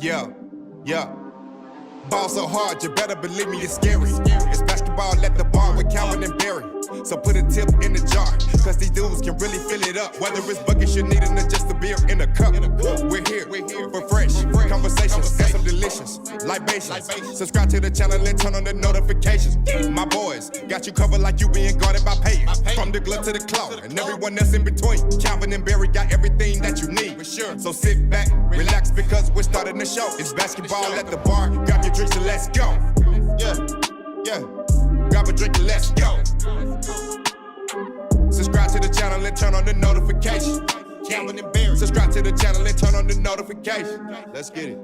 Yeah, yeah. Ball so hard, you better believe me, it's scary. It's basketball at the bar with Calvin and Barry. So put a tip in the jar, cause these dudes can really fill it up. Whether it's buckets you need or just a beer in a cup. We're here for fresh conversations and some delicious libations. Subscribe to the channel and turn on the notifications. My boys got you covered like you being guarded by payers. From the glove to the claw and everyone else in between. Calvin and Barry got everything that you need. So sit back, relax, because we're starting the show. It's basketball at the bar. Grab your drinks and let's go. Yeah. Grab a drink and let's go. Subscribe to the channel and turn on the notification. Calvin and Barry. Subscribe to the channel and turn on the notification. Let's get it.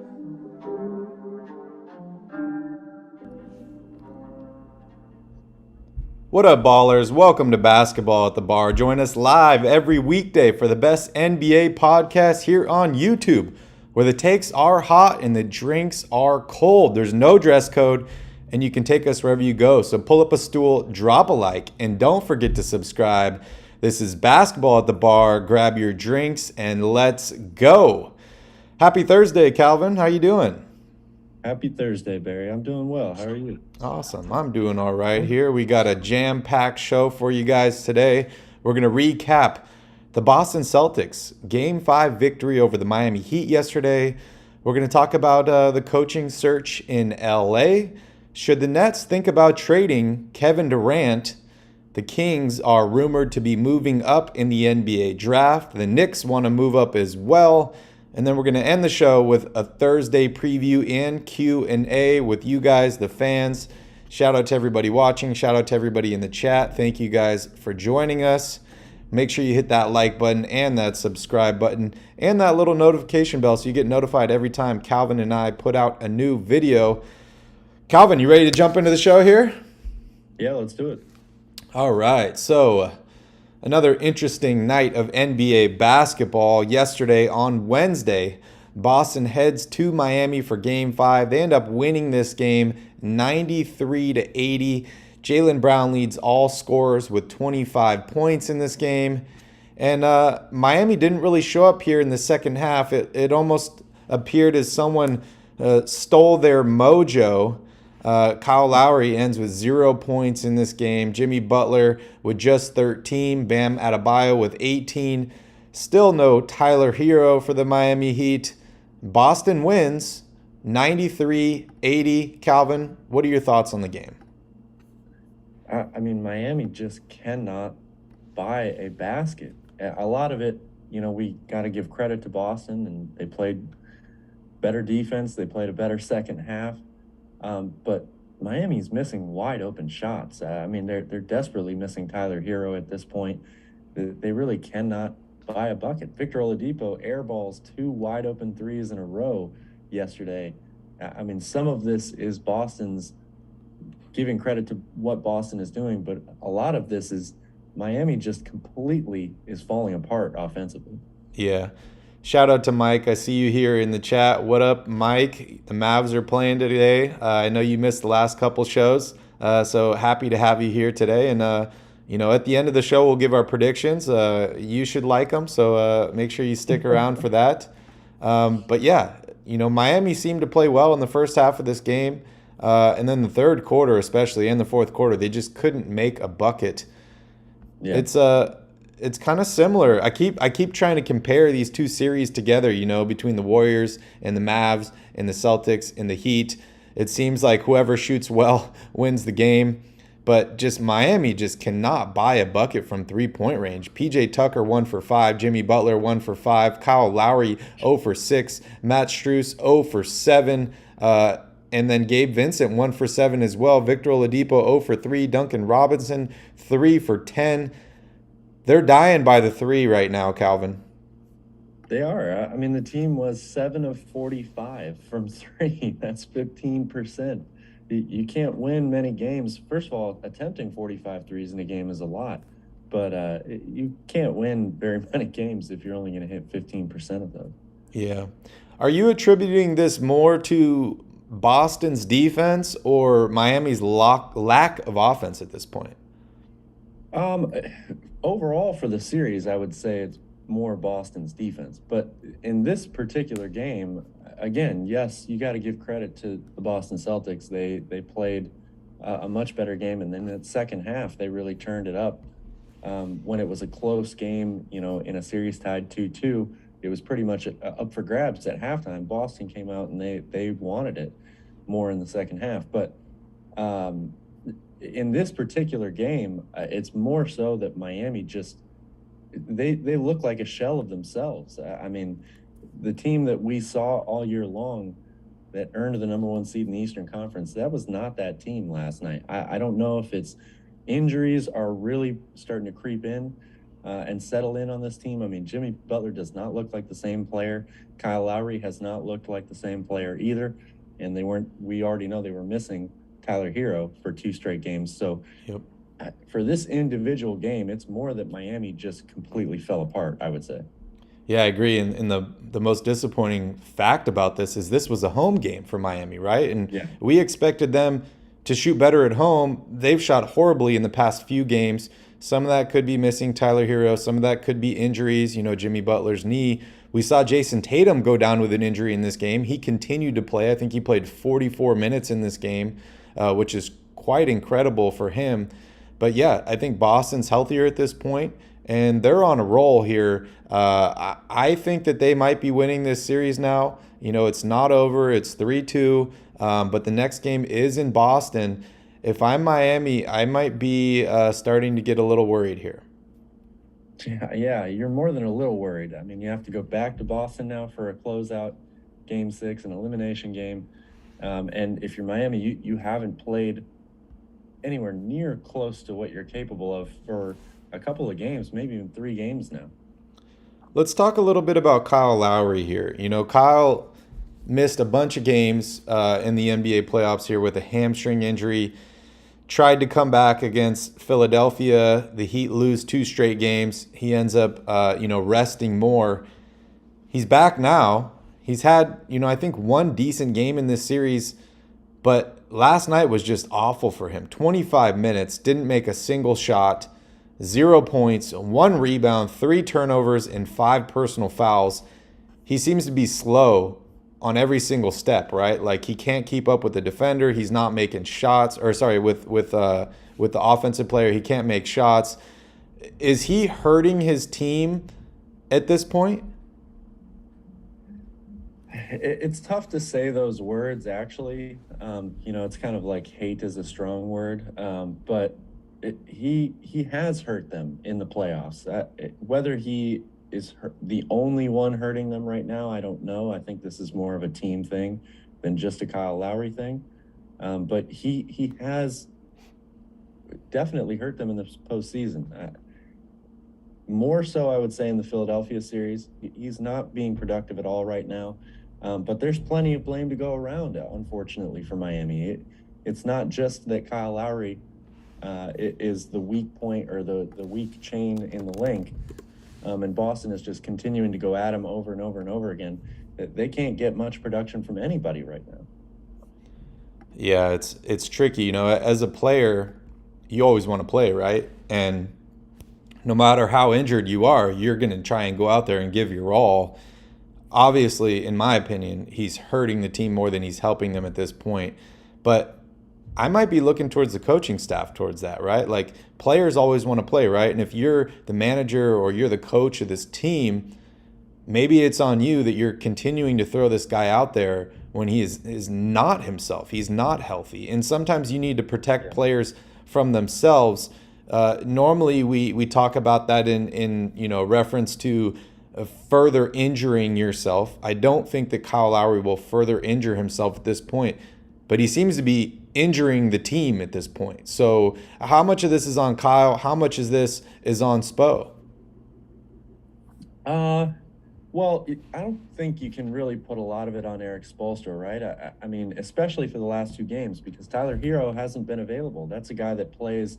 What up, ballers? Welcome to Basketball at the Bar. Join us live every weekday for the best NBA podcast here on YouTube, where the takes are hot and the drinks are cold. There's no dress code, and you can take us wherever you go. So pull up a stool, drop a like, and don't forget to subscribe. This is Basketball at the Bar. Grab your drinks and let's go. Happy Thursday, Calvin. How you doing? Happy Thursday, Barry. I'm doing well. How are you? Awesome. I'm doing all right here. We got a jam-packed show for you guys today. We're going to recap the Boston Celtics Game 5 victory over the Miami Heat yesterday. We're going to talk about the coaching search in LA. Should the Nets think about trading Kevin Durant? The Kings are rumored to be moving up in the NBA draft. The Knicks want to move up as well. And then we're going to end the show with a Thursday preview and Q&A with you guys, the fans. Shout out to everybody watching. Shout out to everybody in the chat. Thank you guys for joining us. Make sure you hit that like button and that subscribe button and that little notification bell so you get notified every time Calvin and I put out a new video. Calvin, you ready to jump into the show here? Yeah, let's do it. All right. So another interesting night of NBA basketball. Yesterday on Wednesday, Boston heads to Miami for Game 5. They end up winning this game 93-80. Jaylen Brown leads all scorers with 25 points in this game. And Miami didn't really show up here in the second half. It almost appeared as someone stole their mojo. Kyle Lowry ends with 0 points in this game. Jimmy Butler with just 13. Bam Adebayo with 18. Still no Tyler Hero for the Miami Heat. Boston wins 93-80. Calvin, what are your thoughts on the game? I mean, Miami just cannot buy a basket. A lot of it, we got to give credit to Boston, and they played better defense. They played a better second half. But Miami's missing wide open shots. I mean, they're desperately missing Tyler Hero at this point. They really cannot buy a bucket. Victor Oladipo airballs 2 wide open threes in a row yesterday. I mean, some of this is Boston's giving credit to what Boston is doing, but a lot of this is Miami just completely is falling apart offensively. Yeah. Shout out to Mike. I see you here in the chat. What up, Mike? The Mavs are playing today. I know you missed the last couple shows, so happy to have you here today. And, at the end of the show, we'll give our predictions. You should like them, so make sure you stick around for that. But, yeah, Miami seemed to play well in the first half of this game. And then the third quarter, especially, and the fourth quarter, they just couldn't make a bucket. Yeah. It's kind of similar. I keep trying to compare these two series together, between the Warriors and the Mavs and the Celtics and the Heat. It seems like whoever shoots well wins the game. But just Miami just cannot buy a bucket from three-point range. P.J. Tucker 1 for 5, Jimmy Butler 1 for 5, Kyle Lowry 0 for 6, Matt Strus 0 for 7, and then Gabe Vincent 1 for 7 as well. Victor Oladipo 0 for 3, Duncan Robinson 3 for 10. They're dying by the 3 right now, Calvin. They are. I mean, the team was 7 of 45 from 3. That's 15%. You can't win many games. First of all, attempting 45 threes in a game is a lot, but you can't win very many games if you're only going to hit 15% of them. Yeah. Are you attributing this more to Boston's defense or Miami's lack of offense at this point? Overall for the series, I would say it's more Boston's defense. But in this particular game, again, yes, you got to give credit to the Boston Celtics. They played a much better game, and then in the second half, they really turned it up. When it was a close game, in a series tied 2-2, it was pretty much up for grabs at halftime. Boston came out and they wanted it more in the second half. But in this particular game, it's more so that Miami just they look like a shell of themselves. I mean, the team that we saw all year long that earned the number one seed in the Eastern Conference, that was not that team last night. I don't know if it's injuries are really starting to creep in and settle in on this team. I mean, Jimmy Butler does not look like the same player. Kyle Lowry has not looked like the same player either. And we already know they were missing Tyler Hero for 2 straight games. So Yep. For this individual game, it's more that Miami just completely fell apart, I would say. Yeah, I agree. And the most disappointing fact about this was a home game for Miami, right? And Yeah. we expected them to shoot better at home. They've shot horribly in the past few games. Some of that could be missing Tyler Hero. Some of that could be injuries, Jimmy Butler's knee. We saw Jason Tatum go down with an injury in this game. He continued to play. I think he played 44 minutes in this game, which is quite incredible for him. But yeah, I think Boston's healthier at this point, and they're on a roll here. I think that they might be winning this series now. It's not over. It's 3-2, but the next game is in Boston. If I'm Miami, I might be starting to get a little worried here. Yeah, you're more than a little worried. I mean, you have to go back to Boston now for a closeout game 6, an elimination game. And if you're Miami, you haven't played anywhere near close to what you're capable of for a couple of games, maybe even 3 games now. Let's talk a little bit about Kyle Lowry here. Kyle missed a bunch of games in the NBA playoffs here with a hamstring injury. Tried to come back against Philadelphia. The Heat lose 2 straight games. He ends up, resting more. He's back now. He's had, I think 1 decent game in this series, but last night was just awful for him. 25 minutes, didn't make a single shot, 0 points, 1 rebound, 3 turnovers, and 5 personal fouls. He seems to be slow on every single step, right? Like he can't keep up with the defender. He's not making shots, with the offensive player. He can't make shots. Is he hurting his team at this point? It's tough to say those words, actually. It's kind of like hate is a strong word, but he has hurt them in the playoffs. Whether he is the only one hurting them right now, I don't know. I think this is more of a team thing than just a Kyle Lowry thing. But he has definitely hurt them in the postseason. More so, I would say, in the Philadelphia series. He's not being productive at all right now. But there's plenty of blame to go around, unfortunately, for Miami. It's not just that Kyle Lowry is the weak point or the weak chain in the link, and Boston is just continuing to go at him over and over and over again. They can't get much production from anybody right now. Yeah, it's tricky. As a player, you always want to play, right? And no matter how injured you are, you're going to try and go out there and give your all. Obviously, in my opinion, he's hurting the team more than he's helping them at this point. But I might be looking towards the coaching staff towards that, right? Like, players always want to play, right? And if you're the manager or you're the coach of this team, maybe it's on you that you're continuing to throw this guy out there when he is not himself. He's not healthy. And sometimes you need to protect players from themselves. Normally, we talk about that in reference to further injuring yourself. I don't think that Kyle Lowry will further injure himself at this point, but he seems to be injuring the team at this point. So how much of this is on Kyle? How much of this is on Spo? Well, I don't think you can really put a lot of it on Eric Spoelstra, right? I mean, especially for the last 2 games, because Tyler Hero hasn't been available. That's a guy that plays,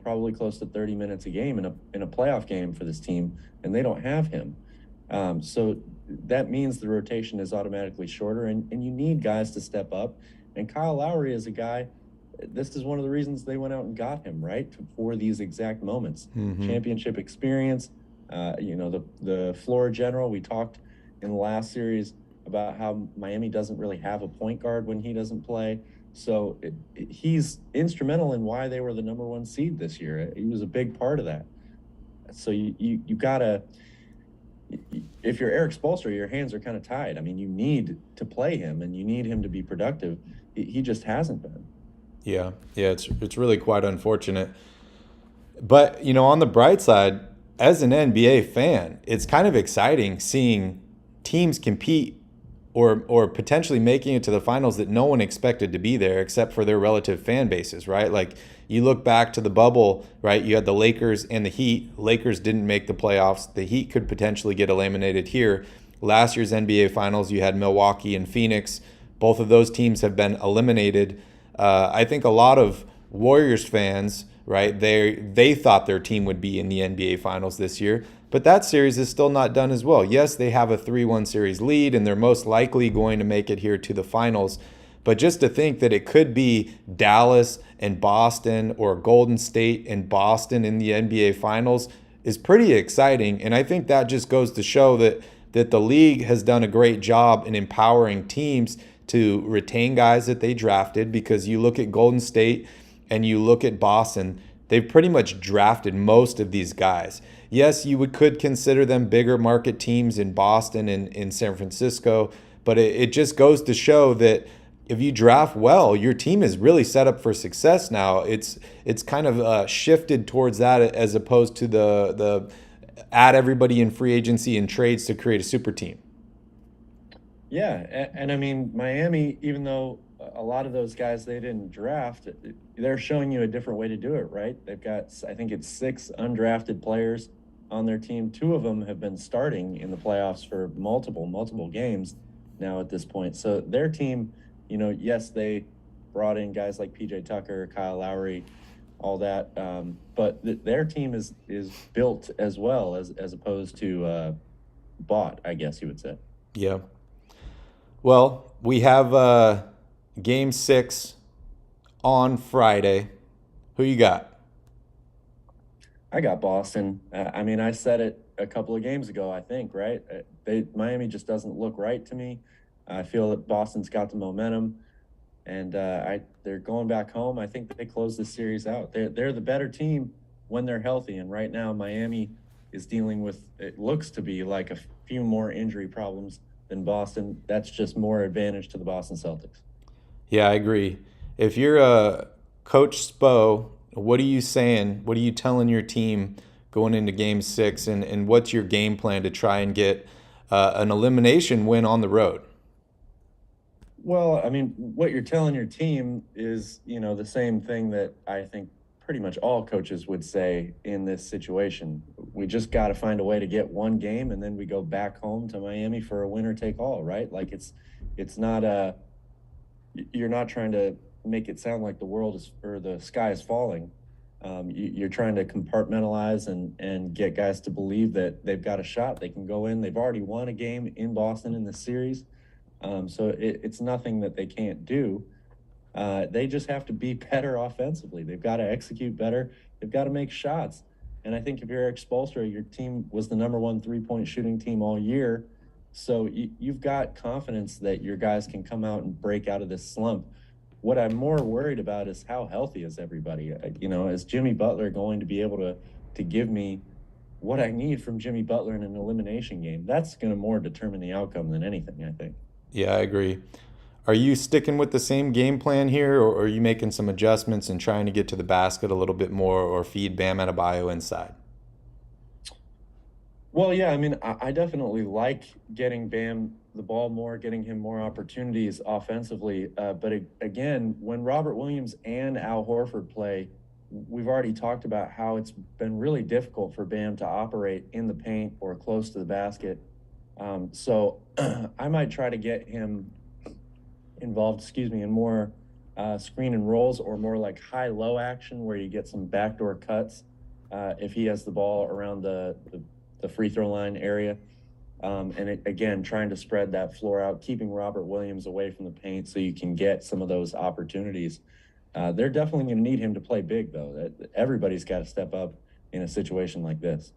probably close to 30 minutes a game in a playoff game for this team, and they don't have him. So that means the rotation is automatically shorter, and you need guys to step up. And Kyle Lowry is a guy, this is one of the reasons they went out and got him, right, for these exact moments. Mm-hmm. Championship experience, the floor general. We talked in the last series about how Miami doesn't really have a point guard when he doesn't play. So he's instrumental in why they were the number one seed this year. He was a big part of that. So you gotta, if you're Eric Spoelstra, your hands are kind of tied. I mean, you need to play him and you need him to be productive. He just hasn't been. Yeah, it's really quite unfortunate. But on the bright side, as an NBA fan, it's kind of exciting seeing teams compete or potentially making it to the finals that no one expected to be there except for their relative fan bases, right? Like you look back to the bubble, right? You had the Lakers and the Heat. Lakers didn't make the playoffs. The Heat could potentially get eliminated here. Last year's NBA Finals, you had Milwaukee and Phoenix. Both of those teams have been eliminated. I think a lot of Warriors fans, right? They thought their team would be in the NBA Finals this year, but that series is still not done as well. Yes, they have a 3-1 series lead, and they're most likely going to make it here to the finals. But just to think that it could be Dallas and Boston or Golden State and Boston in the NBA Finals is pretty exciting. And I think that just goes to show that the league has done a great job in empowering teams to retain guys that they drafted, because you look at Golden State and you look at Boston, they've pretty much drafted most of these guys. Yes, you could consider them bigger market teams in Boston and in San Francisco, but it just goes to show that if you draft well, your team is really set up for success now. It's kind of shifted towards that as opposed to the add everybody in free agency and trades to create a super team. Yeah, and I mean, Miami, even though a lot of those guys they didn't draft, they're showing you a different way to do it, right? They've got, I think it's 6 undrafted players on their team. 2 of them have been starting in the playoffs for multiple games now at this point. So their team, yes, they brought in guys like PJ Tucker, Kyle Lowry, all that, but their team is built as well as opposed to bought, I guess you would say. Yeah. Well, we have Game 6 on Friday. Who you got? I got Boston. I mean, I said it a couple of games ago, I think, right? Miami just doesn't look right to me. I feel that Boston's got the momentum, and they're going back home. I think they close this series out. They're the better team when they're healthy, and right now Miami is dealing with, it looks to be like a few more injury problems than Boston. That's just more advantage to the Boston Celtics. Yeah, I agree. If you're Coach Spo, what are you saying? What are you telling your team going into Game 6, and what's your game plan to try and get an elimination win on the road? Well, I mean, what you're telling your team is, the same thing that I think pretty much all coaches would say in this situation. We just got to find a way to get one game, and then we go back home to Miami for a winner take all, right? Like it's not you're not trying to make it sound like the world is, or the sky is falling. You're trying to compartmentalize and get guys to believe that they've got a shot. They can go in. They've already won a game in Boston in the series. So it's nothing that they can't do. They just have to be better offensively. They've got to execute better. They've got to make shots. And I think if you're Eric Spoelstra, your team was the number 1 3-point shooting team all year. So you've got confidence that your guys can come out and break out of this slump. What I'm more worried about is how healthy is everybody. Is Jimmy Butler going to be able to give me what I need from Jimmy Butler in an elimination game? That's going to more determine the outcome than anything, I think. Yeah, I agree. Are you sticking with the same game plan here, or are you making some adjustments and trying to get to the basket a little bit more or feed Bam Adebayo inside? Well, yeah, I mean, I definitely like getting Bam the ball more, getting him more opportunities offensively. But again, when Robert Williams and Al Horford play, we've already talked about how it's been really difficult for Bam to operate in the paint or close to the basket. So I might try to get him involved, in more screen and rolls, or more like high-low action where you get some backdoor cuts if he has the ball around the free throw line area. Again, trying to spread that floor out, keeping Robert Williams away from the paint so you can get some of those opportunities. They're definitely going to need him to play big, though. Everybody's got to step up in a situation like this.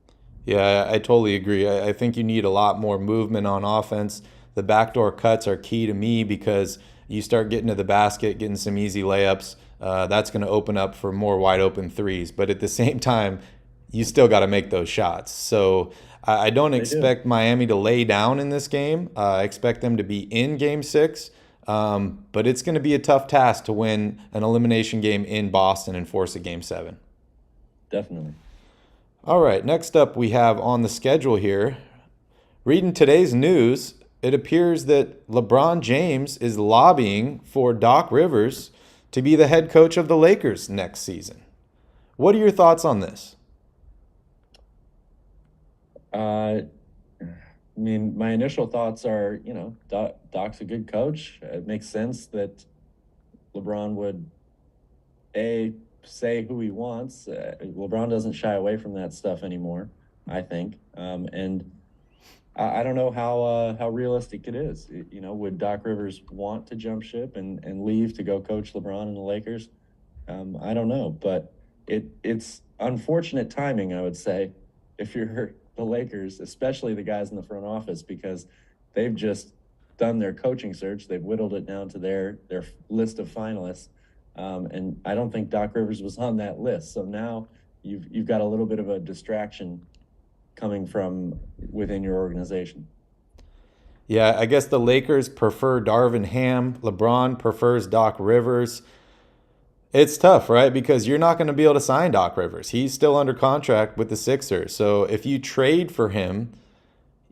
Yeah, I totally agree. I think you need a lot more movement on offense. the backdoor cuts are key to me because you start getting to the basket, getting some easy layups. That's going to open up for more wide open threes. But at the same time, you still got to make those shots. So I don't expect Miami to lay down in this game. I expect them to be in Game 6. But it's going to be a tough task to win an elimination game in Boston and force a Game 7. Definitely. All right, next up we have on the schedule here. Reading today's news, it appears that LeBron James is lobbying for Doc Rivers to be the head coach of the Lakers next season. What are your thoughts on this? I mean, my initial thoughts are, Doc's a good coach. It makes sense that LeBron would, say who he wants. LeBron doesn't shy away from that stuff anymore, I think. And I don't know how realistic it is. Would Doc Rivers want to jump ship and leave to go coach LeBron and the Lakers? I don't know, but it's unfortunate timing, I would say, if you're the Lakers, especially the guys in the front office, because they've just done their coaching search. They've whittled it down to their list of finalists. And I don't think Doc Rivers was on that list. So now you've got a little bit of a distraction coming from within your organization. Yeah, I guess the Lakers prefer Darvin Ham. LeBron prefers Doc Rivers. It's tough, right? Because you're not going to be able to sign Doc Rivers. He's still under contract with the Sixers. So if you trade for him,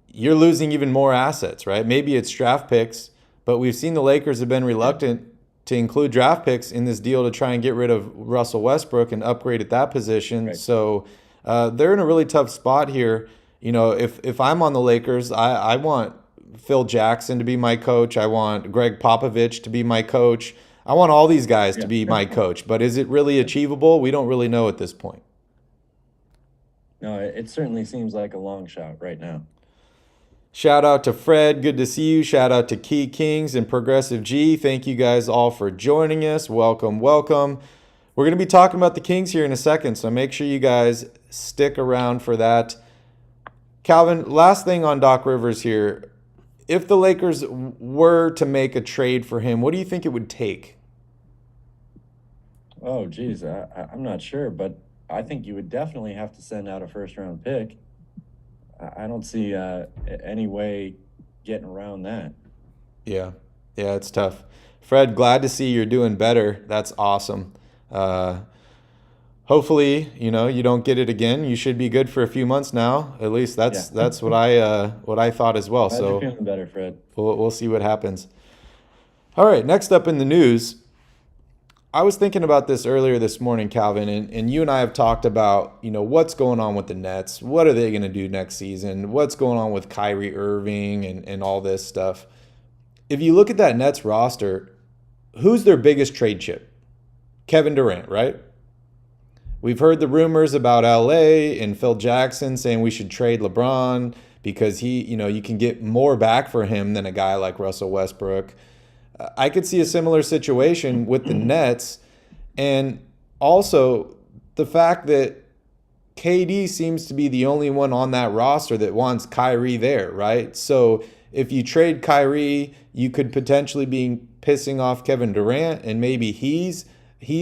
you're losing even more assets, right? Maybe it's draft picks, but we've seen the Lakers have been reluctant to include draft picks in this deal to try and get rid of Russell Westbrook and upgrade at that position. Right. So they're in a really tough spot here. If I'm on the Lakers, I want Phil Jackson to be my coach. I want Greg Popovich to be my coach. I want all these guys to be my coach. But is it really achievable? We don't really know at this point. No, it certainly seems like a long shot right now. Shout out to Fred. Good to see you. Shout out to Key Kings and Progressive G. Thank you guys all for joining us. Welcome, welcome. We're going to be talking about the Kings here in a second, so make sure you guys stick around for that. Calvin, last thing on Doc Rivers here. If the Lakers were to make a trade for him, what do you think it would take? Oh, geez, I'm not sure, but I think you would definitely have to send out a first-round pick. I don't see any way getting around that. Yeah, it's tough. Fred, glad to see you're doing better. That's awesome. Hopefully, you don't get it again. You should be good for a few months now. At least that's what I thought as well. Glad you're feeling better, Fred. We'll see what happens. All right, next up in the news. I was thinking about this earlier this morning, Calvin, and you and I have talked about, what's going on with the Nets. What are they going to do next season? What's going on with Kyrie Irving and all this stuff? If you look at that Nets roster, who's their biggest trade chip? Kevin Durant, right? We've heard the rumors about LA and Phil Jackson saying we should trade LeBron because you can get more back for him than a guy like Russell Westbrook. I could see a similar situation with the Nets, and also the fact that KD seems to be the only one on that roster that wants Kyrie there, right? So if you trade Kyrie, you could potentially be pissing off Kevin Durant, and maybe he's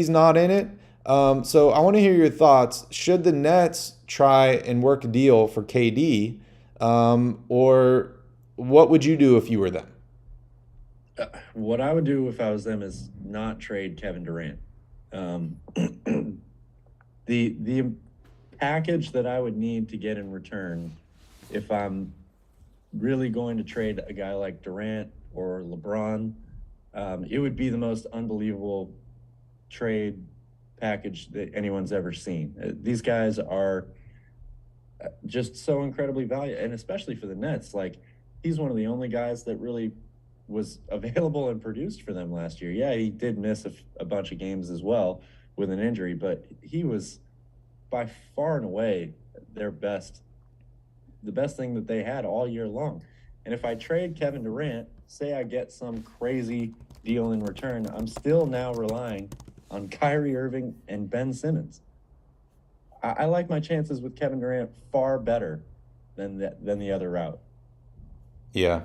not in it. So I want to hear your thoughts. Should the Nets try and work a deal for KD, or what would you do if you were them? What I would do if I was them is not trade Kevin Durant. The package that I would need to get in return if I'm really going to trade a guy like Durant or LeBron, it would be the most unbelievable trade package that anyone's ever seen. These guys are just so incredibly valuable, and especially for the Nets. Like, he's one of the only guys that really was available and produced for them last year. Yeah, he did miss a bunch of games as well with an injury, but he was by far and away the best thing that they had all year long. And if I trade Kevin Durant, say I get some crazy deal in return, I'm still now relying on Kyrie Irving and Ben Simmons. I like my chances with Kevin Durant far better than the other route. Yeah.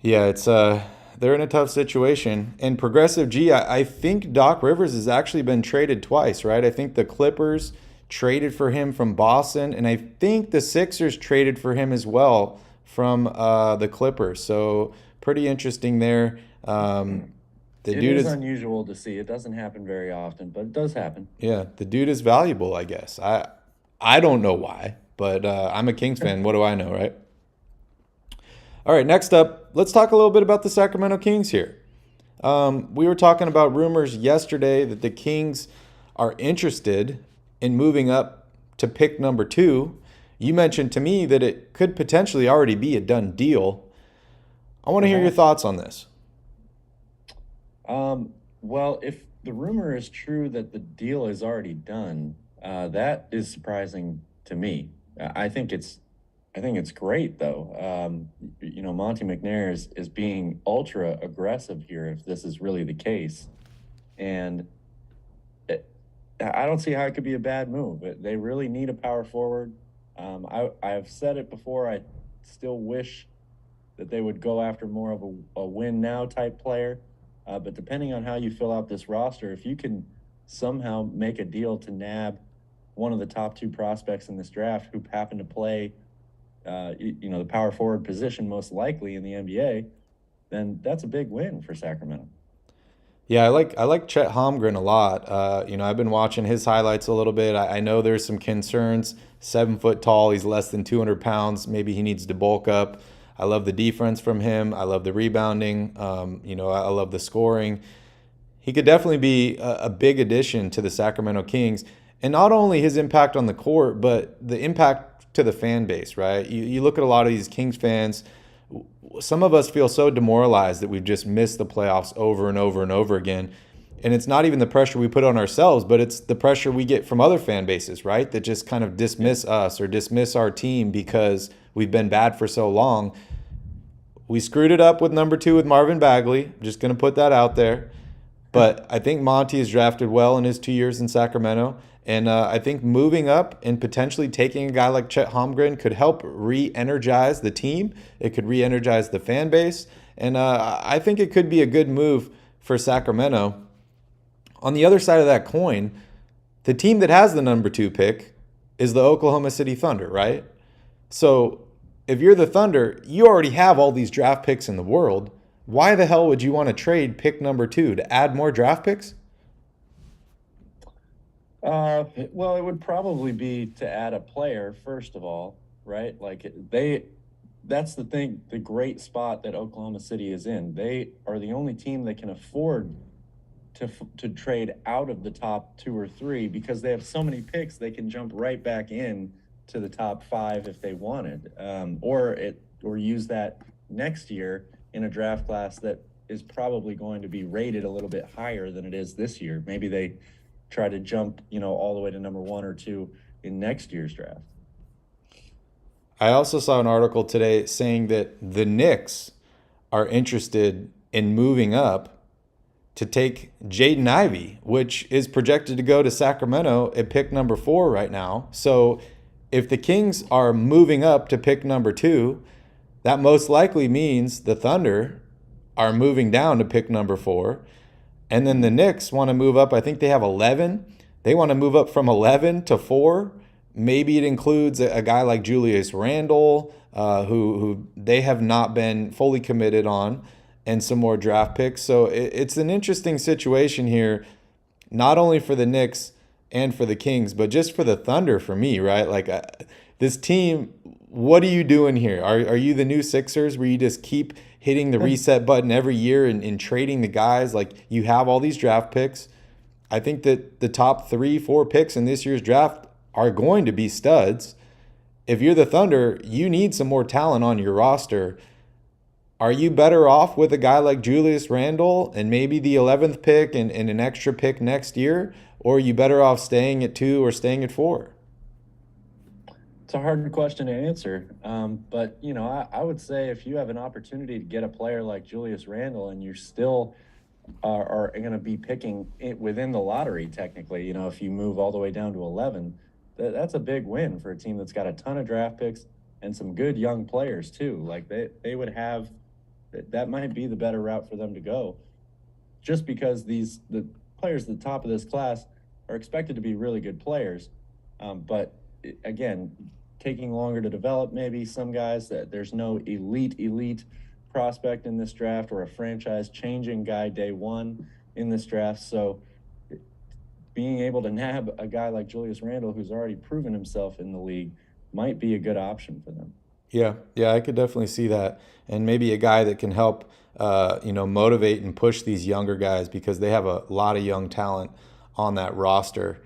Yeah, it's they're in a tough situation. And Progressive G, I think Doc Rivers has actually been traded twice, right? I think the Clippers traded for him from Boston, and I think the Sixers traded for him as well from the Clippers. So pretty interesting there. The It dude is is unusual to see. It doesn't happen very often, but it does happen. Yeah, the dude is valuable, I guess. I don't know why, but I'm a Kings fan. What do I know, right? All right, next up, let's talk a little bit about the Sacramento Kings here. We were talking about rumors yesterday that the Kings are interested in moving up to pick number 2. You mentioned to me that it could potentially already be a done deal. I want to hear your Perhaps. thoughts on this. Well, if the rumor is true that the deal is already done, that is surprising to me. I think it's great though. Monty McNair is being ultra aggressive here if this is really the case, and I don't see how it could be a bad move. They really need a power forward. I've said it before. I still wish that they would go after more of a win now type player. But depending on how you fill out this roster, if you can somehow make a deal to nab one of the top 2 prospects in this draft who happen to play, the power forward position most likely in the NBA, then that's a big win for Sacramento. Yeah, I like Chet Holmgren a lot. I've been watching his highlights a little bit. I know there's some concerns. 7 foot tall, he's less than 200 pounds. Maybe he needs to bulk up. I love the defense from him. I love the rebounding. I love the scoring. He could definitely be a big addition to the Sacramento Kings. And not only his impact on the court, but the impact to the fan base, right? You look at a lot of these Kings fans, some of us feel so demoralized that we've just missed the playoffs over and over and over again. And it's not even the pressure we put on ourselves, but it's the pressure we get from other fan bases, right? That just kind of dismiss us or dismiss our team because we've been bad for so long. We screwed it up with number 2 with Marvin Bagley. I'm just going to put that out there. But I think Monty has drafted well in his 2 years in Sacramento. And I think moving up and potentially taking a guy like Chet Holmgren could help re-energize the team. It could re-energize the fan base. And I think it could be a good move for Sacramento. On the other side of that coin, the team that has the number 2 pick is the Oklahoma City Thunder, right? So if you're the Thunder, you already have all these draft picks in the world. Why the hell would you want to trade pick number 2 to add more draft picks? Well, it would probably be to add a player, first of all, right? That's the thing, the great spot that Oklahoma City is in. They are the only team that can afford to trade out of the top 2 or 3 because they have so many picks. They can jump right back in to the top 5 if they wanted, or use that next year in a draft class that is probably going to be rated a little bit higher than it is this year. Maybe they try to jump, all the way to number 1 or 2 in next year's draft. I also saw an article today saying that the Knicks are interested in moving up to take Jaden Ivey, which is projected to go to Sacramento at pick number 4 right now. So if the Kings are moving up to pick number 2, that most likely means the Thunder are moving down to pick number 4. And then the Knicks want to move up. I think they have 11. They want to move up from 11 to 4. Maybe it includes a guy like Julius Randle, who they have not been fully committed on, and some more draft picks. So it's an interesting situation here, not only for the Knicks and for the Kings, but just for the Thunder for me, right? This team, what are you doing here? Are you the new Sixers where you just keep hitting the reset button every year and trading the guys? Like, you have all these draft picks. I think that the top 3-4 picks in this year's draft are going to be studs. If you're the Thunder, you need some more talent on your roster. Are you better off with a guy like Julius Randle and maybe the 11th pick and an extra pick next year? Or are you better off staying at 2 or staying at 4? It's a hard question to answer. But, I would say if you have an opportunity to get a player like Julius Randle and you still are going to be picking it within the lottery, technically, if you move all the way down to 11, that's a big win for a team that's got a ton of draft picks and some good young players too. Like they would have that might be the better route for them to go, just because the players at the top of this class are expected to be really good players. But again, taking longer to develop, maybe some guys that there's no elite prospect in this draft or a franchise changing guy day one in this draft. So being able to nab a guy like Julius Randle, who's already proven himself in the league, might be a good option for them. Yeah, I could definitely see that, and maybe a guy that can help, motivate and push these younger guys because they have a lot of young talent on that roster.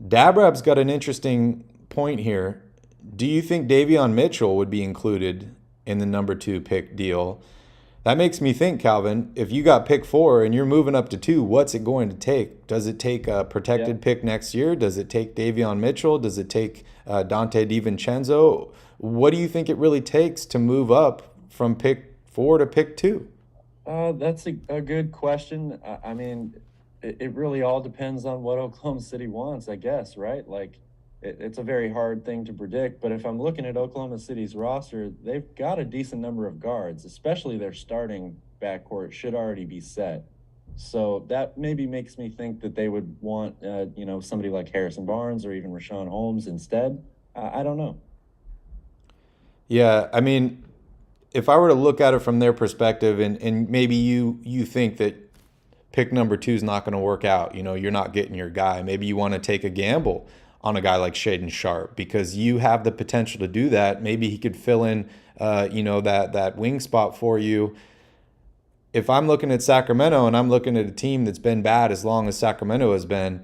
Dabrab's got an interesting point here. Do you think Davion Mitchell would be included in the number 2 pick deal? That makes me think, Calvin, if you got pick 4 and you're moving up to 2, what's it going to take? Does it take a protected pick next year? Does it take Davion Mitchell? Does it take Dante DiVincenzo? What do you think it really takes to move up from pick 4 to pick 2? That's a good question. I mean, it really all depends on what Oklahoma City wants, I guess, right? Like, it's a very hard thing to predict, but if I'm looking at Oklahoma City's roster, they've got a decent number of guards, especially their starting backcourt should already be set. So that maybe makes me think that they would want, somebody like Harrison Barnes or even Rashawn Holmes instead. I don't know. Yeah, I mean, if I were to look at it from their perspective, and maybe you think that pick number 2 is not going to work out, you're not getting your guy. Maybe you want to take a gamble on a guy like Shaedon Sharpe because you have the potential to do that. Maybe he could fill in, that wing spot for you. If I'm looking at Sacramento and I'm looking at a team that's been bad as long as Sacramento has been,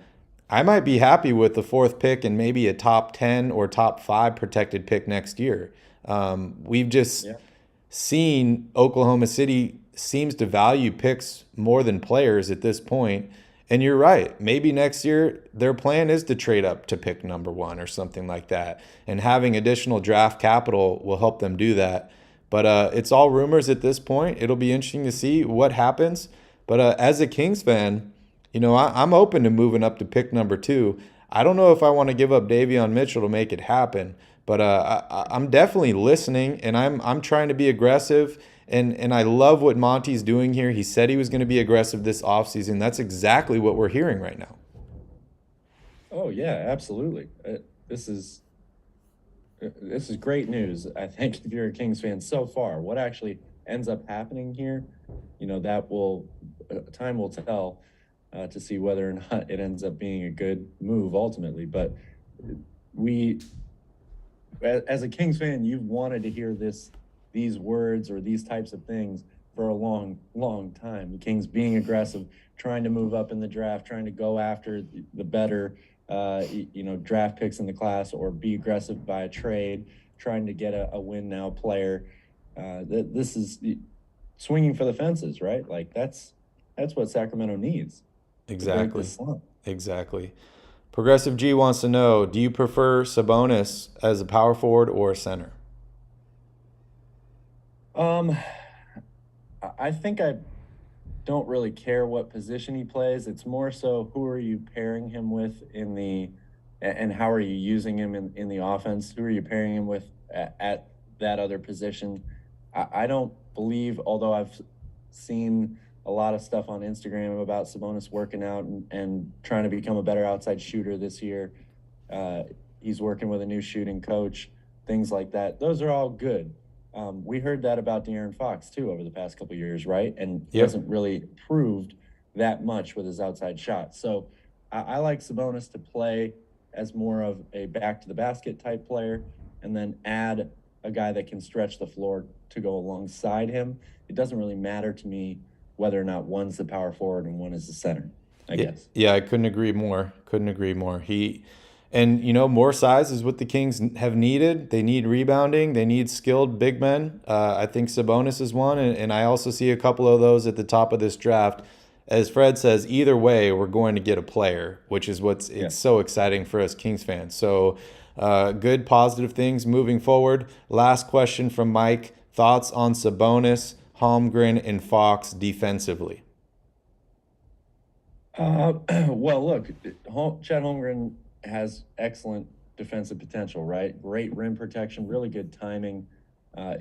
I might be happy with the 4th pick and maybe a top 10 or top 5 protected pick next year. We've just seen Oklahoma City seems to value picks more than players at this point. And you're right. Maybe next year their plan is to trade up to pick number 1 or something like that. And having additional draft capital will help them do that. But it's all rumors at this point. It'll be interesting to see what happens. But as a Kings fan, I'm open to moving up to pick number 2. I don't know if I want to give up Davion Mitchell to make it happen. But I'm definitely listening, and I'm trying to be aggressive. And I love what Monty's doing here. He said he was going to be aggressive this offseason. That's exactly what we're hearing right now. Oh, yeah, absolutely. This is great news, I think, if you're a Kings fan so far. What actually ends up happening here, time will tell to see whether or not it ends up being a good move ultimately. But as a Kings fan, you've wanted to hear these words or these types of things for a long time. The Kings being aggressive, trying to move up in the draft, trying to go after the better, draft picks in the class, or be aggressive by a trade, trying to get a win now player. This is swinging for the fences, right? Like that's what Sacramento needs. Exactly. Progressive G wants to know, do you prefer Sabonis as a power forward or a center? I think I don't really care what position he plays. It's more so who are you pairing him with and how are you using him in the offense? Who are you pairing him with at that other position? I don't believe, although I've seen a lot of stuff on Instagram about Sabonis working out and trying to become a better outside shooter this year. He's working with a new shooting coach, things like that. Those are all good. We heard that about De'Aaron Fox, too, over the past couple of years, right? And he hasn't really improved that much with his outside shot. So I like Sabonis to play as more of a back-to-the-basket type player and then add a guy that can stretch the floor to go alongside him. It doesn't really matter to me whether or not one's the power forward and one is the center, I guess. Yeah, I couldn't agree more. More size is what the Kings have needed. They need rebounding. They need skilled big men. I think Sabonis is one, and I also see a couple of those at the top of this draft. As Fred says, either way, we're going to get a player, which is it's so exciting for us Kings fans. So good, positive things moving forward. Last question from Mike. Thoughts on Sabonis, Holmgren, and Fox defensively? Well, look, Chet Holmgren has excellent defensive potential, right? Great rim protection, really good timing.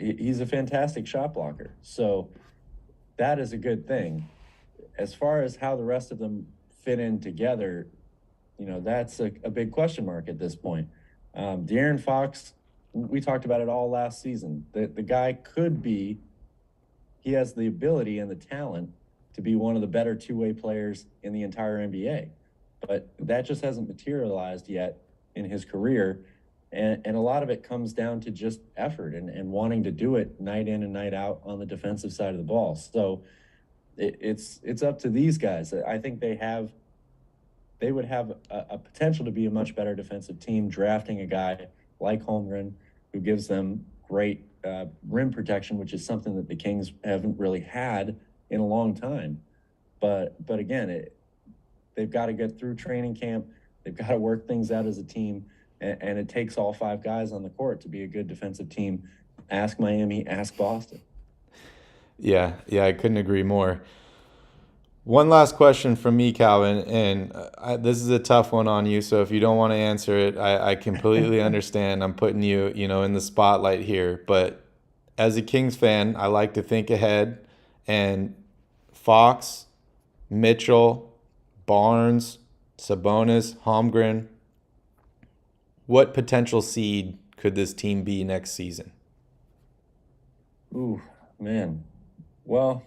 He's a fantastic shot blocker. So that is a good thing. As far as how the rest of them fit in together, that's a big question mark at this point. De'Aaron Fox, we talked about it all last season. The guy he has the ability and the talent to be one of the better two-way players in the entire NBA. But that just hasn't materialized yet in his career. And a lot of it comes down to just effort and wanting to do it night in and night out on the defensive side of the ball. So it's up to these guys. I think they would have a potential to be a much better defensive team drafting a guy like Holmgren who gives them great rim protection, which is something that the Kings haven't really had in a long time. But again, they've got to get through training camp. They've got to work things out as a team, and it takes all 5 guys on the court to be a good defensive team. Ask Miami, ask Boston. Yeah, I couldn't agree more. One last question from me, Calvin, and this is a tough one on you, so if you don't want to answer it, I completely understand. I'm putting you, in the spotlight here, but as a Kings fan, I like to think ahead, and Fox, Mitchell, Barnes, Sabonis, Holmgren, what potential seed could this team be next season? Ooh, man. Well,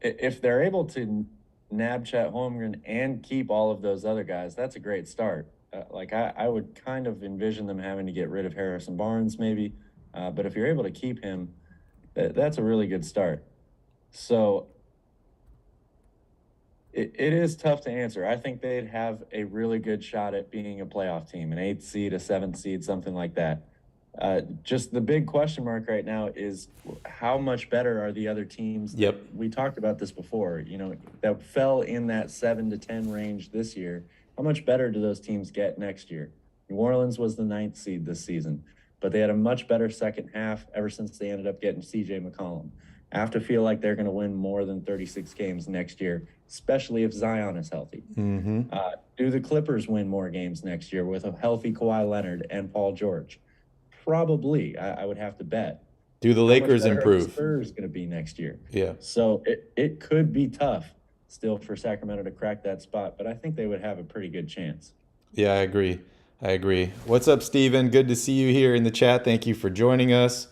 if they're able to nab Chet Holmgren and keep all of those other guys, that's a great start. I would kind of envision them having to get rid of Harrison Barnes maybe, but if you're able to keep him, that's a really good start. So it is tough to answer. I think they'd have a really good shot at being a playoff team, an 8th seed, a 7th seed, something like that. Just the big question mark right now is how much better are the other teams? Yep. We talked about this before, that fell in that 7 to 10 range this year. How much better do those teams get next year? New Orleans was the 9th seed this season, but they had a much better second half ever since they ended up getting CJ McCollum. I have to feel like they're going to win more than 36 games next year, especially if Zion is healthy. Mm-hmm. Do the Clippers win more games next year with a healthy Kawhi Leonard and Paul George? Probably, I would have to bet. Do the Lakers improve? The Spurs going to be next year. Yeah. So it could be tough still for Sacramento to crack that spot, but I think they would have a pretty good chance. Yeah, I agree. What's up, Steven? Good to see you here in the chat. Thank you for joining us.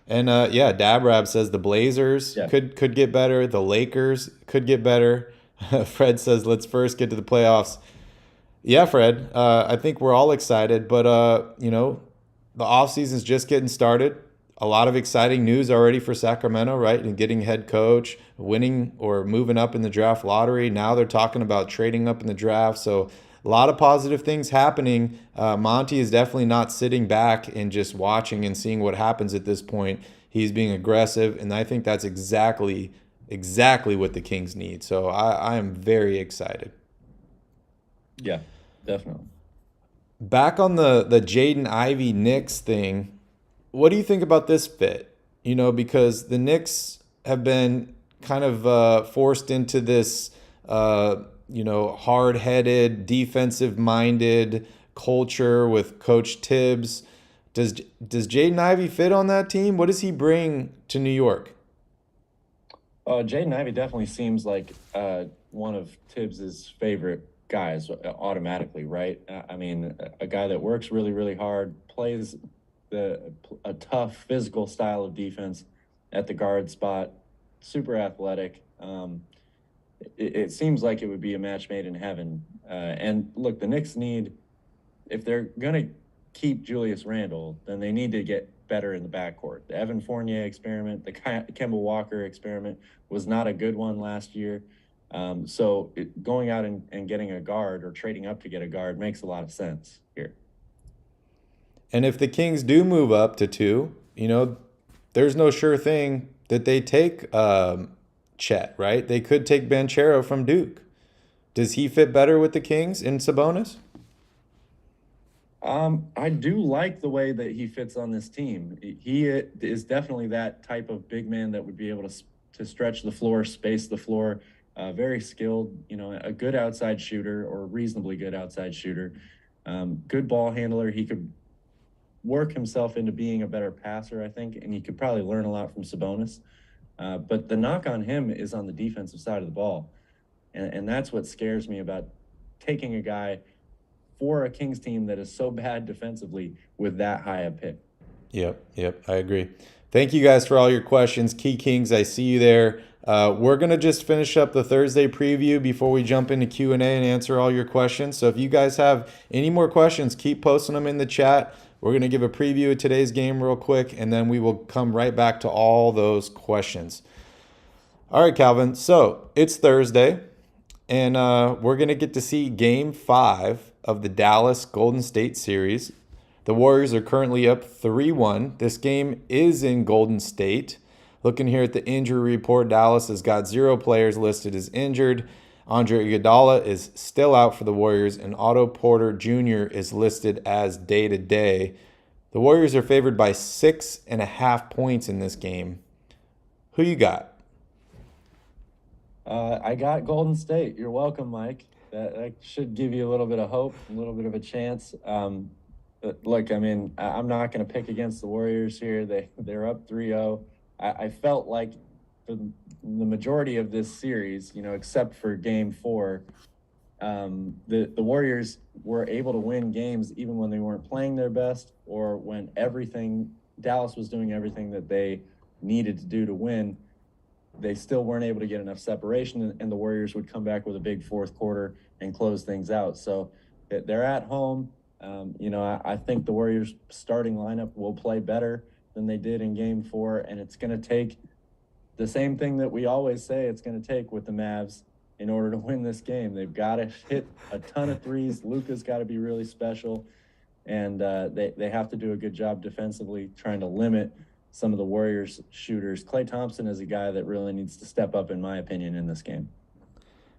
And Dabrab says the Blazers could get better. The Lakers could get better. Fred says let's first get to the playoffs. Yeah, Fred. I think we're all excited, but the offseason's just getting started. A lot of exciting news already for Sacramento, right? And getting head coach, winning or moving up in the draft lottery. Now they're talking about trading up in the draft. So a lot of positive things happening. Monty is definitely not sitting back and just watching and seeing what happens at this point. He's being aggressive, and I think that's exactly what the Kings need. So I am very excited. Yeah, definitely. Back on the Jaden Ivey Knicks thing, what do you think about this fit? Because the Knicks have been kind of forced into this hard-headed, defensive-minded culture with Coach Tibbs. Does Jaden Ivey fit on that team? What does he bring to New York? Jaden Ivey definitely seems like one of Tibbs's favorite guys automatically, right? I mean, a guy that works really, really hard, plays a tough physical style of defense at the guard spot, super athletic. It seems like it would be a match made in heaven. And look, the Knicks if they're going to keep Julius Randle, then they need to get better in the backcourt. The Evan Fournier experiment, the Kemba Walker experiment was not a good one last year. So going out and getting a guard or trading up to get a guard makes a lot of sense here. And if the Kings do move up to 2, there's no sure thing that they take Chet, right? They could take Banchero from Duke. Does he fit better with the Kings in Sabonis? I do like the way that he fits on this team. He is definitely that type of big man that would be able to stretch the floor, space the floor, very skilled, a good outside shooter or reasonably good outside shooter, good ball handler. He could work himself into being a better passer, I think, and he could probably learn a lot from Sabonis. But the knock on him is on the defensive side of the ball. And that's what scares me about taking a guy for a Kings team that is so bad defensively with that high a pick. Yep, I agree. Thank you guys for all your questions. Key Kings, I see you there. We're going to just finish up the Thursday preview before we jump into Q&A and answer all your questions. So if you guys have any more questions, keep posting them in the chat. We're going to give a preview of today's game real quick, and then we will come right back to all those questions. All right, Calvin. So it's Thursday, and we're going to get to see Game 5 of the Dallas Golden State series. The Warriors are currently up 3-1. This game is in Golden State. Looking here at the injury report, Dallas has got 0 players listed as injured. Andre Iguodala is still out for the Warriors, and Otto Porter Jr. is listed as day-to-day. The Warriors are favored by 6.5 points in this game. Who you got? I got Golden State. You're welcome, Mike. That should give you a little bit of hope, a little bit of a chance. But look, I mean, I'm not going to pick against the Warriors here. They're up 3-0. I felt like for the majority of this series, except for Game 4, the Warriors were able to win games even when they weren't playing their best, or when Dallas was doing everything that they needed to do to win. They still weren't able to get enough separation, and the Warriors would come back with a big fourth quarter and close things out. So they're at home. I think the Warriors starting lineup will play better than they did in Game 4, and it's going to take the same thing that we always say it's going to take with the Mavs in order to win this game. They've got to hit a ton of threes. Luka's got to be really special, and they have to do a good job defensively trying to limit some of the Warriors' shooters. Klay Thompson is a guy that really needs to step up, in my opinion, in this game.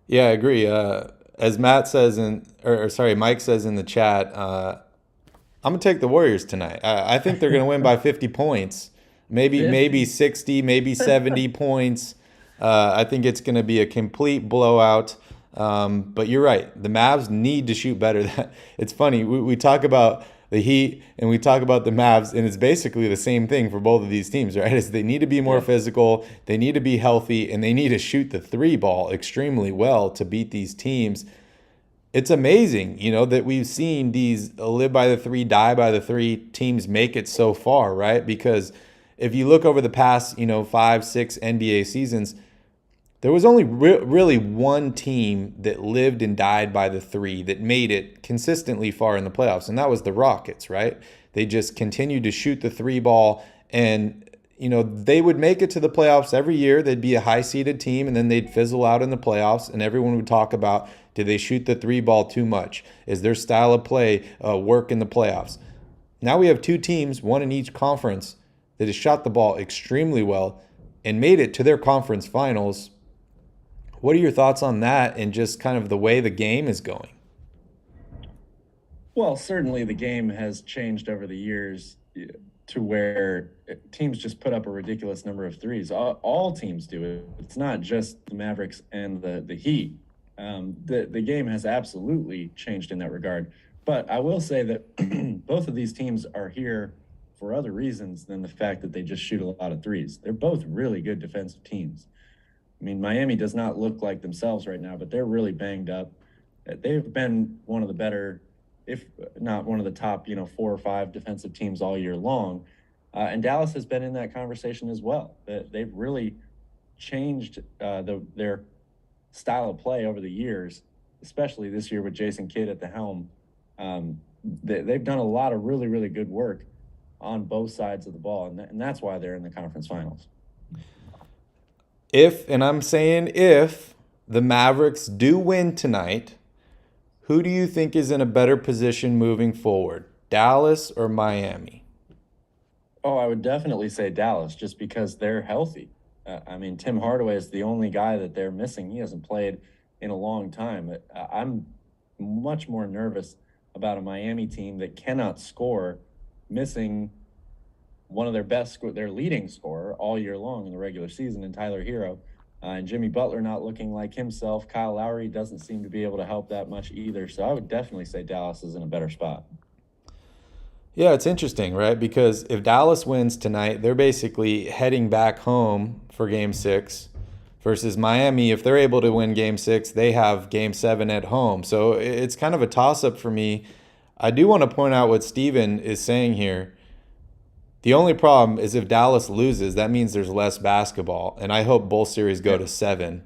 Yeah, I agree. As Mike says in the chat, I'm gonna take the Warriors tonight. I think they're gonna win by 50 points, maybe 60, maybe 70 points. I think it's gonna be a complete blowout. But you're right. The Mavs need to shoot better. It's funny. We talk about the Heat and we talk about the Mavs, and it's basically the same thing for both of these teams, right? Is they need to be more physical, they need to be healthy, and they need to shoot the 3 ball extremely well to beat these teams. It's amazing, that we've seen these live by the 3, die by the 3 teams make it so far, right? Because if you look over the past, 5, 6 NBA seasons, there was only really one team that lived and died by the 3 that made it consistently far in the playoffs, and that was the Rockets, right? They just continued to shoot the 3 ball, and they would make it to the playoffs every year. They'd be a high-seeded team, and then they'd fizzle out in the playoffs, and everyone would talk about, did they shoot the 3 ball too much? Is their style of play work in the playoffs? Now we have 2 teams, one in each conference, that has shot the ball extremely well and made it to their conference finals. What are your thoughts on that and just kind of the way the game is going? Well, certainly the game has changed over the years to where teams just put up a ridiculous number of threes. All teams do it. It's not just the Mavericks and the Heat. The game has absolutely changed in that regard. But I will say that both of these teams are here for other reasons than the fact that they just shoot a lot of threes. They're both really good defensive teams. I mean, Miami does not look like themselves right now, but they're really banged up. They've been one of the better, if not one of the top, 4 or 5 defensive teams all year long. And Dallas has been in that conversation as well. They've really changed their style of play over the years, especially this year with Jason Kidd at the helm. They've done a lot of really, really good work on both sides of the ball, and that's why they're in the conference finals. If the Mavericks do win tonight, who do you think is in a better position moving forward, Dallas or Miami? Oh, I would definitely say Dallas, just because they're healthy. Tim Hardaway is the only guy that they're missing. He hasn't played in a long time. I'm much more nervous about a Miami team that cannot score, missing one of their leading scorer all year long in the regular season in Tyler Hero. And Jimmy Butler not looking like himself. Kyle Lowry doesn't seem to be able to help that much either. So I would definitely say Dallas is in a better spot. Yeah, it's interesting, right? Because if Dallas wins tonight, they're basically heading back home for game 6 versus Miami. If they're able to win game 6, they have game 7 at home. So it's kind of a toss up for me. I do want to point out what Steven is saying here. The only problem is if Dallas loses, that means there's less basketball. And I hope both series go to 7.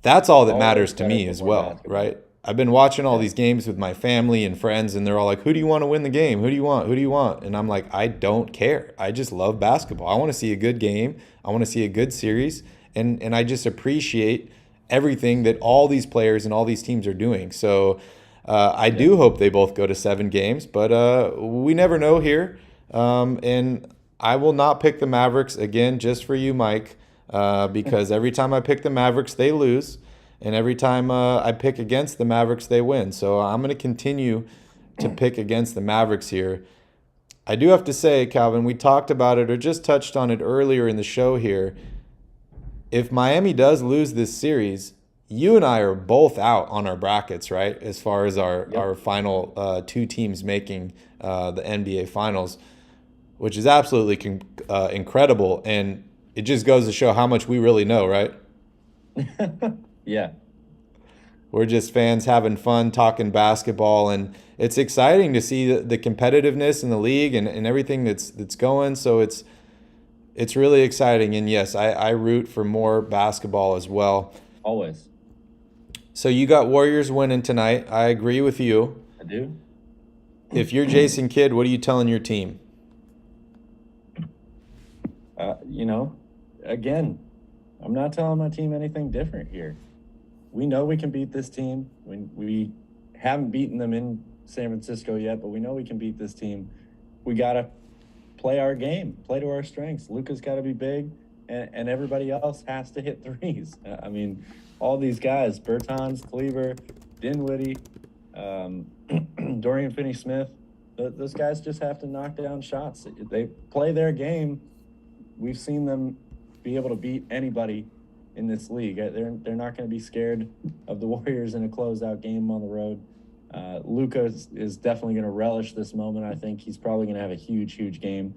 That's all that matters to me as well, basketball. right? I've been watching all these games with my family and friends, and they're all like, who do you want to win the game? Who do you want? Who do you want? And I'm like, I don't care. I just love basketball. I want to see a good game. I want to see a good series. And I just appreciate everything that all these players and all these teams are doing. So I do hope they both go to 7 games, but we never know here. And I will not pick the Mavericks again, just for you, Mike, because every time I pick the Mavericks, they lose. And every time I pick against the Mavericks, they win. So I'm going to continue to pick against the Mavericks here. I do have to say, Calvin, we talked about it or just touched on it earlier in the show here. If Miami does lose this series, you and I are both out on our brackets, right? As far as our final 2 teams making the NBA Finals, which is absolutely incredible. And it just goes to show how much we really know, right? Yeah. We're just fans having fun talking basketball, and it's exciting to see the competitiveness in the league and everything that's going. So it's really exciting. And yes, I root for more basketball as well. Always. So you got Warriors winning tonight. I agree with you. I do. If you're Jason Kidd, what are you telling your team? Again, I'm not telling my team anything different here. We know we can beat this team. We haven't beaten them in San Francisco yet, but we know we can beat this team. We got to play our game, play to our strengths. Luka's got to be big, and everybody else has to hit threes. I mean, all these guys, Bertans, Cleaver, Dinwiddie, Dorian Finney-Smith, those guys just have to knock down shots. They play their game. We've seen them be able to beat anybody in this league. They're not going to be scared of the Warriors in a closeout game on the road. Luka is definitely going to relish this moment. I think he's probably going to have a huge game.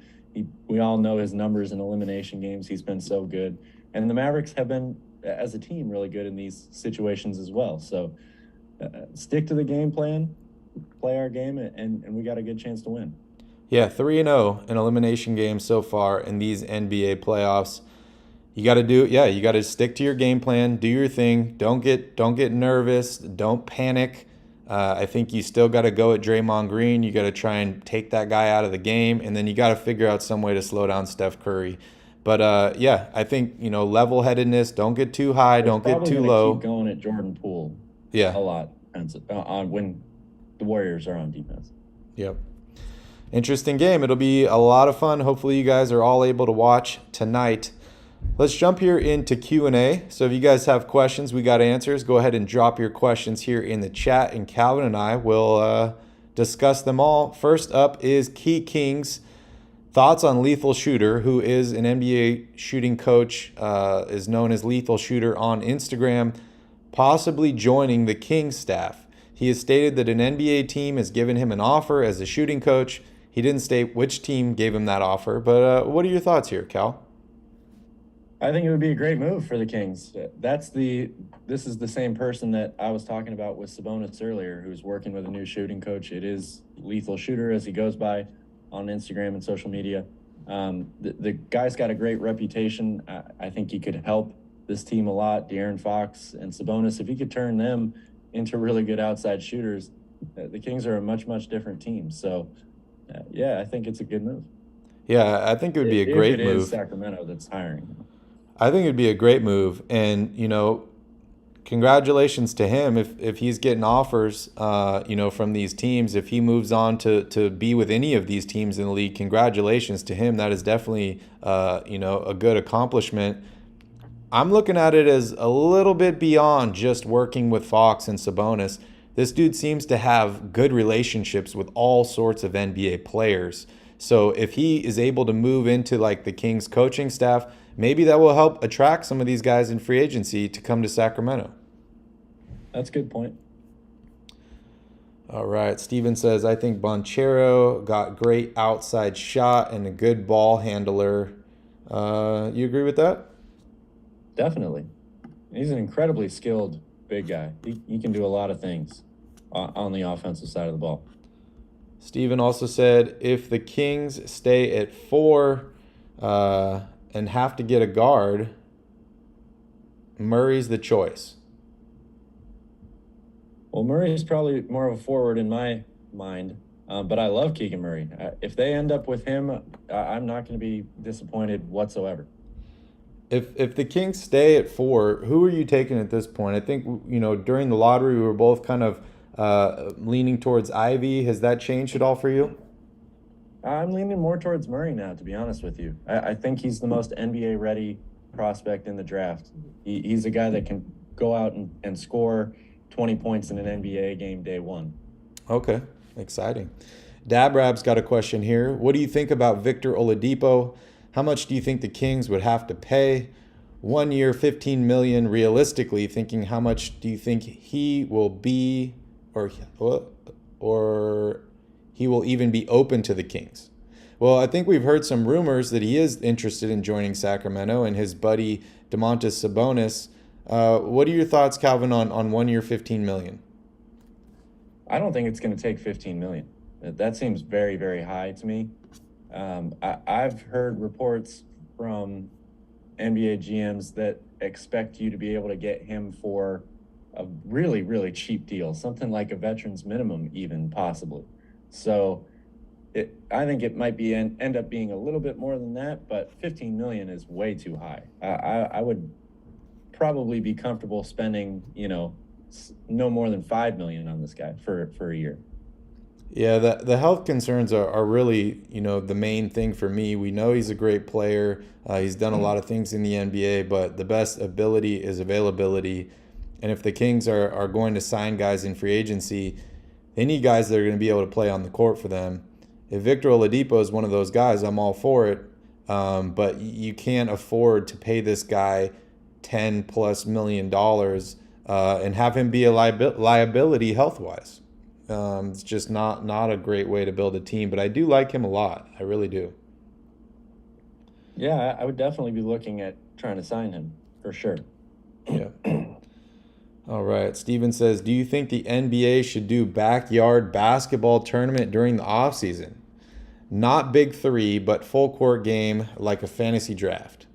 We all know his numbers in elimination games. He's been so good. And the Mavericks have been, as a team, really good in these situations as well. So stick to the game plan, play our game, and we got a good chance to win. Yeah, 3-0 in elimination games so far in these NBA playoffs. You got to stick to your game plan, do your thing. Don't get nervous, don't panic. I think you still got to go at Draymond Green. You got to try and take that guy out of the game, and then you got to figure out some way to slow down Steph Curry. But I think level-headedness. Don't get too high, don't get too low. Keep going at Jordan Poole. Yeah, a lot when the Warriors are on defense. Yep. Interesting game. It'll be a lot of fun. Hopefully, you guys are all able to watch tonight. Let's jump here into Q&A. So if you guys have questions, we got answers. Go ahead and drop your questions here in the chat, and Calvin and I will discuss them all. First up is Key King's thoughts on Lethal Shooter, who is an NBA shooting coach, is known as Lethal Shooter on Instagram, possibly joining the Kings staff. He has stated that an NBA team has given him an offer as a shooting coach. He didn't state which team gave him that offer, but what are your thoughts here, Cal? I think it would be a great move for the Kings. This is the same person that I was talking about with Sabonis earlier, who's working with a new shooting coach. It is Lethal Shooter, as he goes by on Instagram and social media. The guy's got a great reputation. I think he could help this team a lot. De'Aaron Fox and Sabonis, if he could turn them into really good outside shooters, the Kings are a much different team. So, I think it's a good move. Yeah, I think it would be a great move. It is Sacramento that's hiring. I think it'd be a great move, and congratulations to him if he's getting offers, from these teams. If he moves on to be with any of these teams in the league, congratulations to him. That is definitely a good accomplishment. I'm looking at it as a little bit beyond just working with Fox and Sabonis. This dude seems to have good relationships with all sorts of NBA players. So if he is able to move into like the Kings coaching staff, maybe that will help attract some of these guys in free agency to come to Sacramento. That's a good point. All right. Steven says, I think Bonchero got great outside shot and a good ball handler. You agree with that? Definitely. He's an incredibly skilled big guy. He can do a lot of things on the offensive side of the ball. Steven also said, if the Kings stay at 4 and have to get a guard, Murray's the choice. Well, Murray's probably more of a forward in my mind, but I love Keegan Murray. If they end up with him, I'm not going to be disappointed whatsoever. If the Kings stay at 4, who are you taking at this point? I think, during the lottery, we were both kind of leaning towards Ivey. Has that changed at all for you? I'm leaning more towards Murray now, to be honest with you. I think he's the most NBA-ready prospect in the draft. He's a guy that can go out and score 20 points in an NBA game day one. Okay, exciting. Dabrab's got a question here. What do you think about Victor Oladipo? How much do you think the Kings would have to pay? 1 year, $15 million. Realistically, thinking how much do you think he will be, or he will even be open to the Kings? Well, I think we've heard some rumors that he is interested in joining Sacramento, and his buddy Domantas Sabonis. What are your thoughts, Calvin, on 1 year, $15 million? I don't think it's going to take $15 million. That seems very, very high to me. I've heard reports from NBA GMs that expect you to be able to get him for a really, really cheap deal, something like a veteran's minimum, even possibly. So I think it might be end up being a little bit more than that, but $15 million is way too high. I would probably be comfortable spending, no more than $5 million on this guy for a year. Yeah, the health concerns are really, the main thing for me. We know he's a great player. He's done a lot of things in the NBA, but the best ability is availability. And if the Kings are going to sign guys in free agency, they need guys that are going to be able to play on the court for them. If Victor Oladipo is one of those guys, I'm all for it. But you can't afford to pay this guy $10+ million and have him be a liability health-wise. It's just not a great way to build a team, but I do like him a lot. I really do. Yeah, I would definitely be looking at trying to sign him for sure. Yeah. All right. Steven says, do you think the NBA should do backyard basketball tournament during the offseason? Not big three, but full court game like a fantasy draft.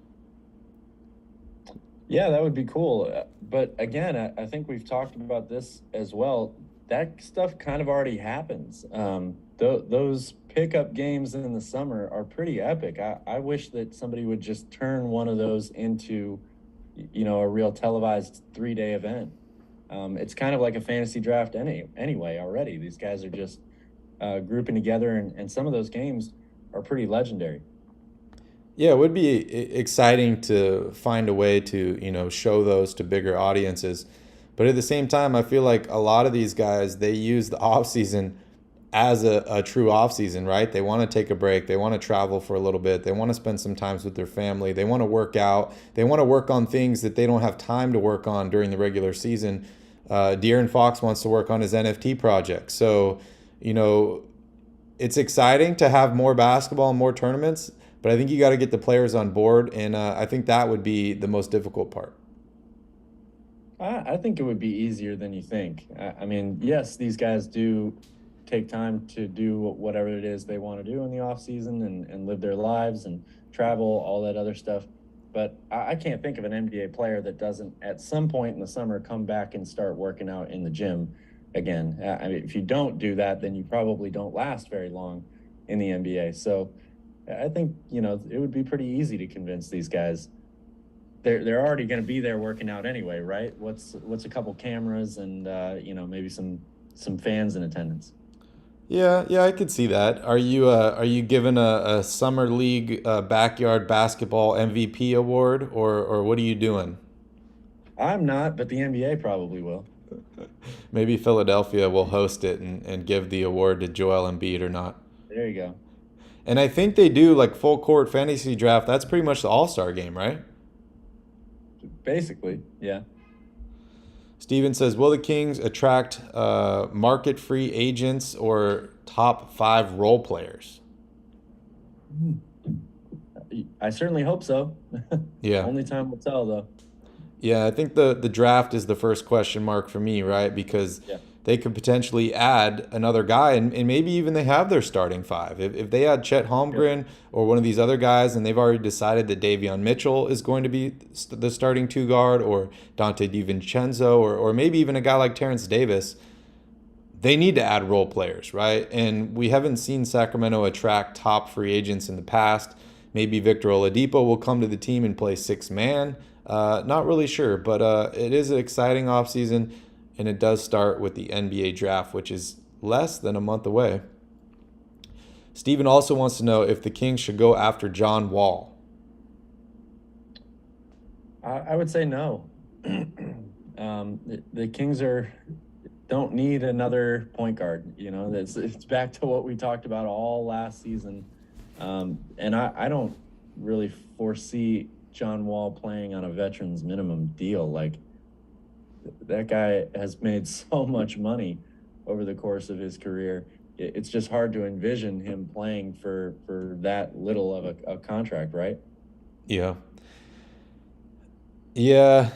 Yeah, that would be cool. But again, I think we've talked about this as well. That stuff kind of already happens. Those pickup games in the summer are pretty epic. I wish that somebody would just turn one of those into, a real televised 3-day event. It's kind of like a fantasy draft anyway already. These guys are just grouping together, and some of those games are pretty legendary. Yeah, it would be exciting to find a way to, show those to bigger audiences. But at the same time, I feel like a lot of these guys, they use the offseason as a true offseason, right? They want to take a break. They want to travel for a little bit. They want to spend some time with their family. They want to work out. They want to work on things that they don't have time to work on during the regular season. De'Aaron Fox wants to work on his NFT project. So, it's exciting to have more basketball and more tournaments, but I think you got to get the players on board, and I think that would be the most difficult part. I think it would be easier than you think. I mean, yes, these guys do take time to do whatever it is they want to do in the off season and live their lives and travel, all that other stuff. But I can't think of an NBA player that doesn't at some point in the summer come back and start working out in the gym again. I mean, if you don't do that, then you probably don't last very long in the NBA. So I think, it would be pretty easy to convince these guys. They're already going to be there working out anyway, right? What's a couple cameras and maybe some fans in attendance. Yeah, I could see that. Are you given a summer league backyard basketball MVP award, or what are you doing? I'm not, but the NBA probably will. Maybe Philadelphia will host it and give the award to Joel Embiid or not. There you go. And I think they do like full court fantasy draft. That's pretty much the All-Star game, right? Basically, yeah. Steven says, will the Kings attract market free agents or top 5 role players? I certainly hope so. Yeah. Only time will tell, though. Yeah, I think the draft is the first question mark for me, right? Because they could potentially add another guy, and maybe even they have their starting 5. If they add Chet Holmgren or one of these other guys, and they've already decided that Davion Mitchell is going to be the starting 2 guard, or Dante DiVincenzo, or maybe even a guy like Terrence Davis, they need to add role players, right? And we haven't seen Sacramento attract top free agents in the past. Maybe Victor Oladipo will come to the team and play 6-man. Not really sure, but it is an exciting offseason, and it does start with the NBA draft, which is less than a month away. Steven also wants to know if the Kings should go after John Wall. I would say no. The Kings don't need another point guard. You know, it's back to what we talked about all last season. And I don't really foresee John Wall playing on a veterans minimum deal. Like, that guy has made so much money over the course of his career. It's just hard to envision him playing for that little of a contract, right? Yeah. Yeah,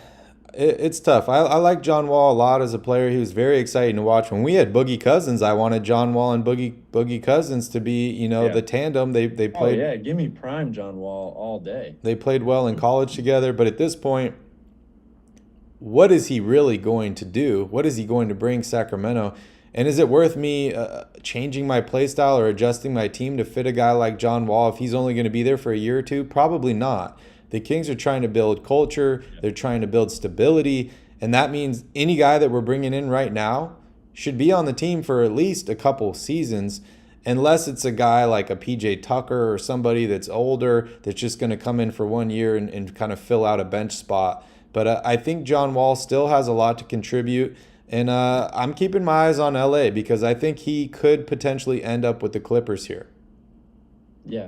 it's tough. I like John Wall a lot as a player. He was very exciting to watch. When we had Boogie Cousins, I wanted John Wall and Boogie Cousins to be, the tandem. They played. Oh, yeah, give me prime John Wall all day. They played well in college together, but at this point, what is he really going to do? What is he going to bring Sacramento? And is it worth me changing my play style or adjusting my team to fit a guy like John Wall if he's only going to be there for a year or two? Probably not. The Kings are trying to build culture. They're trying to build stability. And that means any guy that we're bringing in right now should be on the team for at least a couple seasons, unless it's a guy like a PJ Tucker or somebody that's older that's just going to come in for 1 year and kind of fill out a bench spot. But I think John Wall still has a lot to contribute. And I'm keeping my eyes on LA because I think he could potentially end up with the Clippers here. Yeah.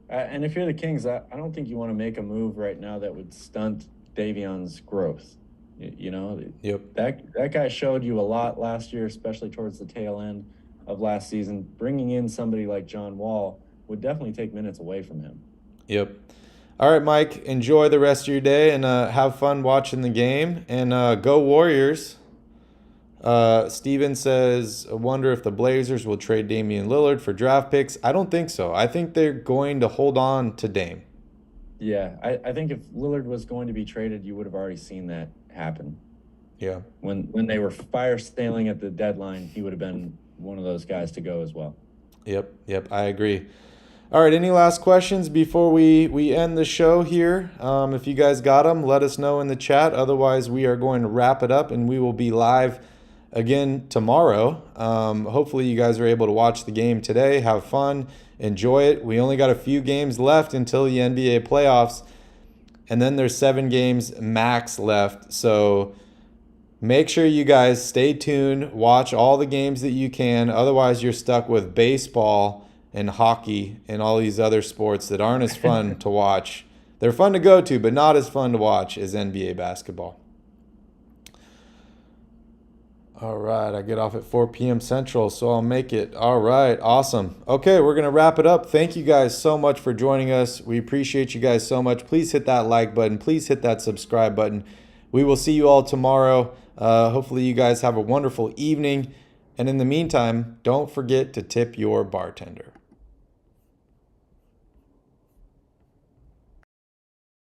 And if you're the Kings, I don't think you want to make a move right now that would stunt Davion's growth. Yep. That guy showed you a lot last year, especially towards the tail end of last season. Bringing in somebody like John Wall would definitely take minutes away from him. Yep. All right, Mike, enjoy the rest of your day and have fun watching the game. And go Warriors. Steven says, I wonder if the Blazers will trade Damian Lillard for draft picks. I don't think so. I think they're going to hold on to Dame. Yeah, I think if Lillard was going to be traded, you would have already seen that happen. Yeah. When they were fire sailing at the deadline, he would have been one of those guys to go as well. Yep, I agree. All right, any last questions before we end the show here? If you guys got them, let us know in the chat. Otherwise, we are going to wrap it up, and we will be live again tomorrow. Hopefully you guys are able to watch the game today, have fun, enjoy it. We only got a few games left until the NBA playoffs, and then there's 7 games max left. So make sure you guys stay tuned, watch all the games that you can. Otherwise, you're stuck with baseball and hockey and all these other sports that aren't as fun to watch. They're fun to go to, but not as fun to watch as NBA basketball. All right, I get off at 4 p.m. Central, so I'll make it. All right, awesome. Okay, we're going to wrap it up. Thank you guys so much for joining us. We appreciate you guys so much. Please hit that like button. Please hit that subscribe button. We will see you all tomorrow. Hopefully you guys have a wonderful evening. And in the meantime, don't forget to tip your bartender.